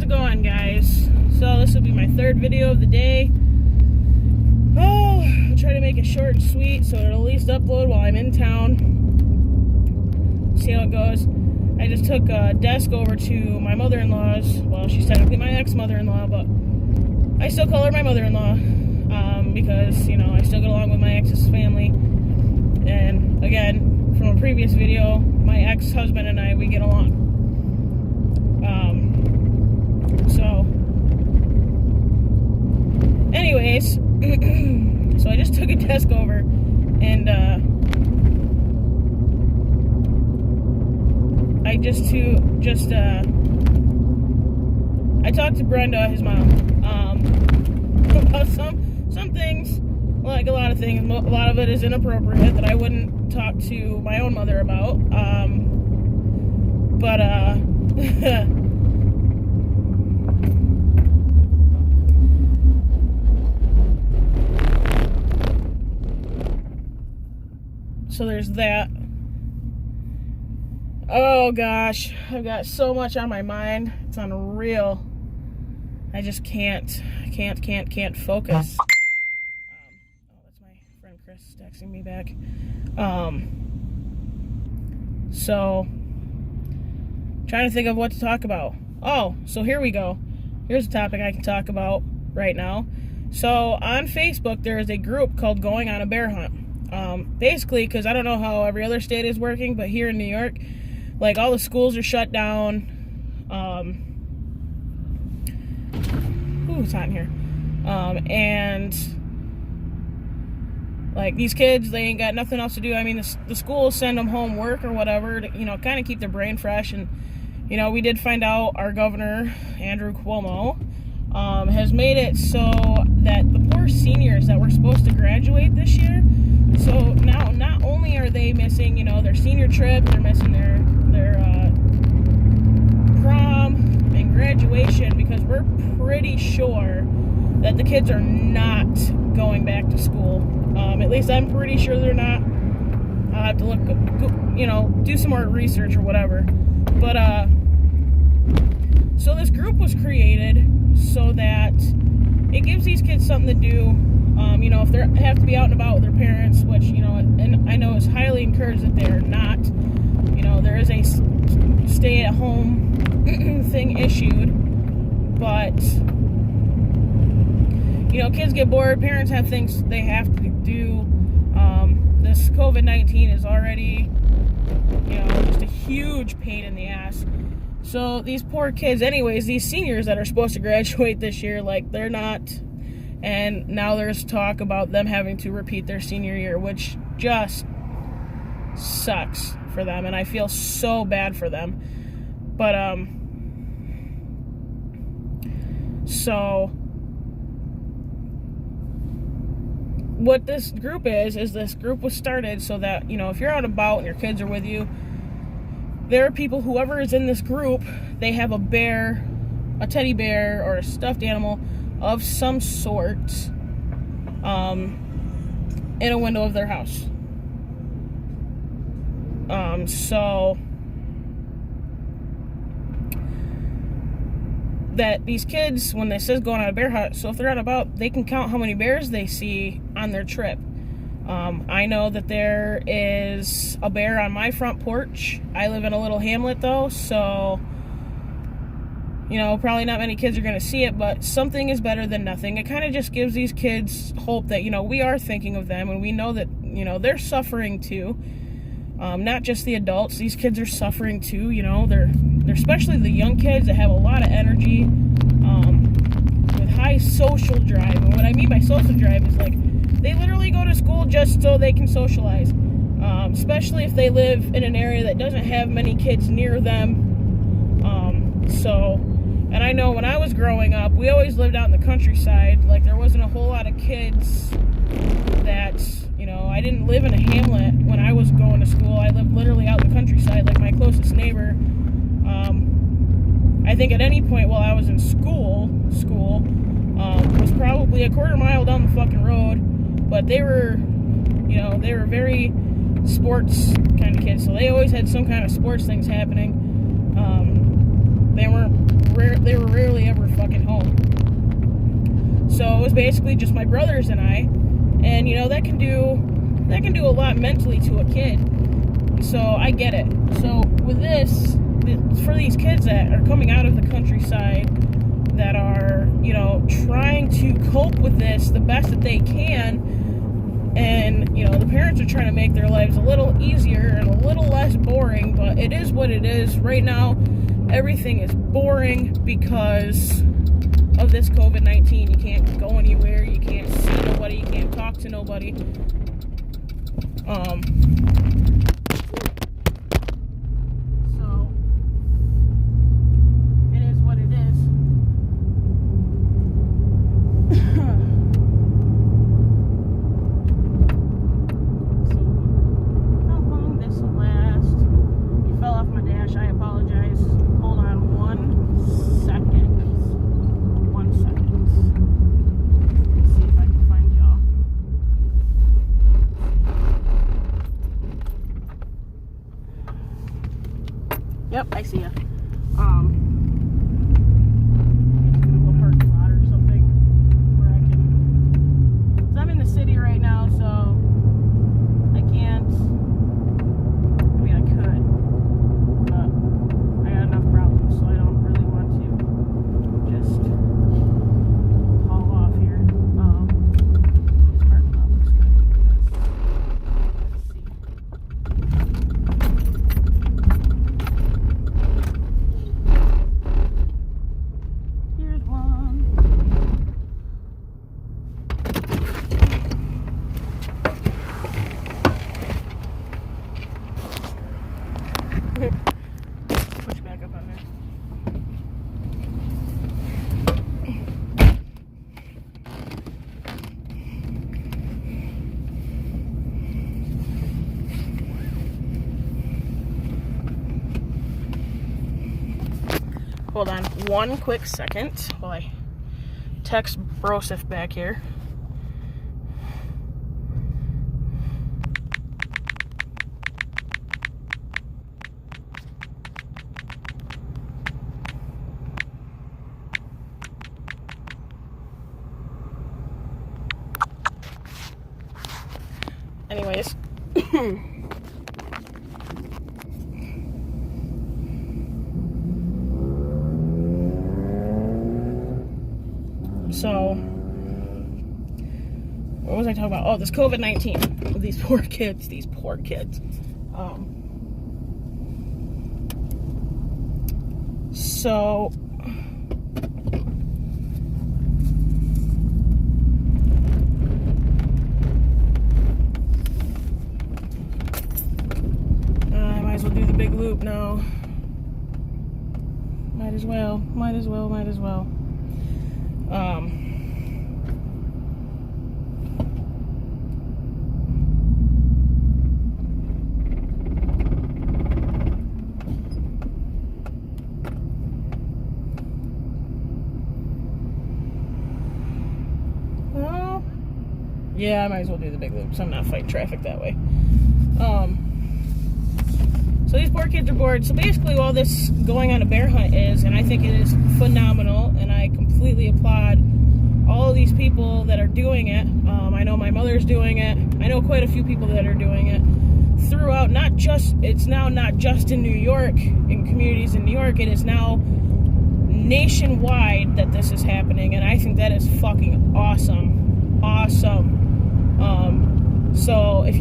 How's it going, guys? So this will be my third video of the day. Oh, I'll try to make it short and sweet so it'll at least upload while I'm in town. See how it goes. I just took a desk over to my mother-in-law's. Well, she's technically my ex-mother-in-law, but I still call her my mother-in-law because, you know, I still get along with my ex's family. And again, from a previous video, my ex-husband and I, we get along. So anyways, so I just took a desk over and I talked to Brenda, his mom, about some things, like a lot of things. A lot of it is inappropriate that I wouldn't talk to my own mother about. So there's that. Oh gosh, I've got so much on my mind. It's unreal. I just can't focus. Oh, that's my friend Chris texting me back. So trying to think of what to talk about. Oh, so here we go. Here's a topic I can talk about right now. So on Facebook, there is a group called Going on a Bear Hunt. Basically, because I don't know how every other state is working, but here in New York, like, all the schools are shut down. It's hot in here. And like, these kids, they ain't got nothing else to do. I mean, the schools send them homework or whatever to, you know, kind of keep their brain fresh. And, you know, we did find out our governor, Andrew Cuomo, has made it so that the poor seniors that were supposed to graduate this year, so now not only are they missing, you know, their senior trip, they're missing their prom and graduation, because we're pretty sure that the kids are not going back to school. At least I'm pretty sure they're not. I'll have to look, you know, do some more research or whatever. But so this group was created so that it gives these kids something to do. You know, if they have to be out and about with their parents, which, you know, and I know is highly encouraged that they are not. You know, there is a stay-at-home thing issued, but, you know, kids get bored, parents have things they have to do. This COVID-19 is already, you know, just a huge pain in the ass. So these poor kids, anyways, these seniors that are supposed to graduate this year, like, they're not. And now there's talk about them having to repeat their senior year, which just sucks for them. And I feel so bad for them. But, so what this group is this group was started so that, you know, if you're out and about and your kids are with you, there are people, whoever is in this group, they have a bear, a teddy bear, or a stuffed animal of some sort in a window of their house. So that these kids, when they says going on a bear hunt, so if they're out about, they can count how many bears they see on their trip. I know that there is a bear on my front porch. I live in a little hamlet though, so, you know, probably not many kids are going to see it, but something is better than nothing. It kind of just gives these kids hope that, you know, we are thinking of them, and we know that, you know, they're suffering too. Not just the adults, these kids are suffering too, you know, they're especially the young kids that have a lot of energy, with high social drive. And what I mean by social drive is, like, they literally go to school just so they can socialize, especially if they live in an area that doesn't have many kids near them. And I know when I was growing up, we always lived out in the countryside. Like, there wasn't a whole lot of kids that, you know, I didn't live in a hamlet when I was going to school. I lived literally out in the countryside. Like, my closest neighbor, I think at any point while I was in school was probably a quarter mile down the fucking road. But they were, you know, they were very sports kind of kids, so they always had some kind of sports things happening. They were rarely ever fucking home. So it was basically just my brothers and I, and you know, that can do a lot mentally to a kid. So I get it. So with this, for these kids that are coming out of the countryside, that are, you know, trying to cope with this the best that they can, and you know, the parents are trying to make their lives a little easier and a little less boring, but it is what it is. Right now, everything is boring because of this COVID-19. You can't go anywhere, you can't see nobody, you can't talk to nobody. So it is what it is. So how long this will last? You fell off my dash, I apologize. Hold on 1 second. 1 second. Let's see if I can find y'all. Yep, I see ya. Get to a parking lot or something where I can. 'Cause I'm in the city right now, so I can't. I mean, I could, but I got enough problems, so I don't really want to just haul off here. This parking lot looks good. Let's see. Here's one. Push back up on there. Hold on 1 quick second while I text Broseph back here. Anyways. So, what was I talking about? Oh, this COVID-19. These poor kids. So, I might as well do the big loop now. Might as well. Well, yeah, I might as well do the big loop, so I'm not fighting traffic that way. So these poor kids are bored. So basically all this going on a bear hunt is, and I think it is phenomenal, and I completely applaud all of these people that are doing it. I know my mother's doing it. I know quite a few people that are doing it throughout, it's now not just in New York, in communities in New York, it is now nationwide that this is happening, and I think that is fucking awesome. So if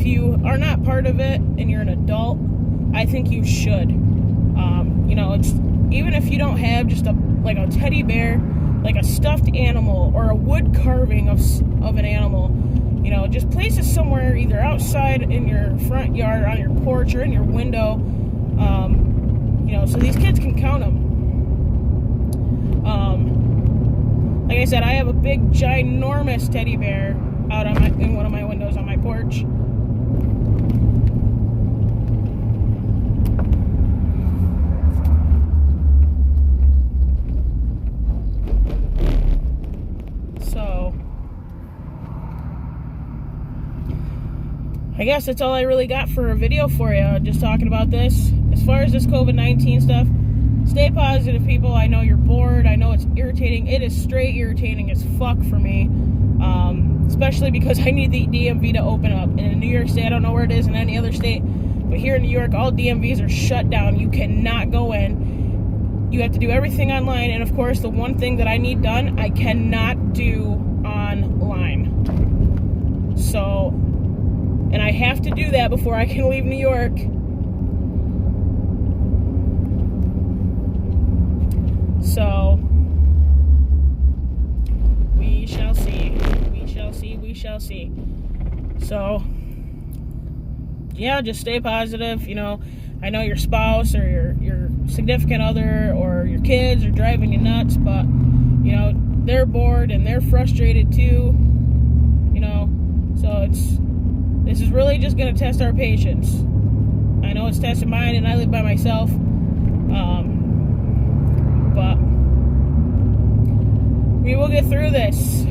you are not part of it and you're an adult, I think you should. You know, it's, even if you don't have just a teddy bear, like a stuffed animal or a wood carving of an animal, you know, just place it somewhere, either outside in your front yard, on your porch, or in your window, you know, so these kids can count them. Like I said, I have a big, ginormous teddy bear out in one of my windows on my porch. So I guess that's all I really got for a video for you, just talking about this. As far as this COVID-19 stuff, stay positive, people. I know you're bored. I know it's irritating. It is straight irritating as fuck for me, especially because I need the DMV to open up. And in New York State, I don't know where it is in any other state, but here in New York, all DMVs are shut down. You cannot go in. You have to do everything online. And of course, the one thing that I need done, I cannot do online. So, and I have to do that before I can leave New York. So, we shall see. We shall see. We shall see. So, yeah, just stay positive. You know, I know your spouse or your significant other or your kids are driving you nuts, but, you know, they're bored and they're frustrated too. You know, so this is really just going to test our patience. I know it's testing mine, and I live by myself. But we will get through this.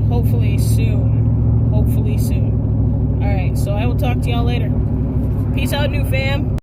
Hopefully soon. Hopefully soon. Alright, so I will talk to y'all later. Peace out, new fam.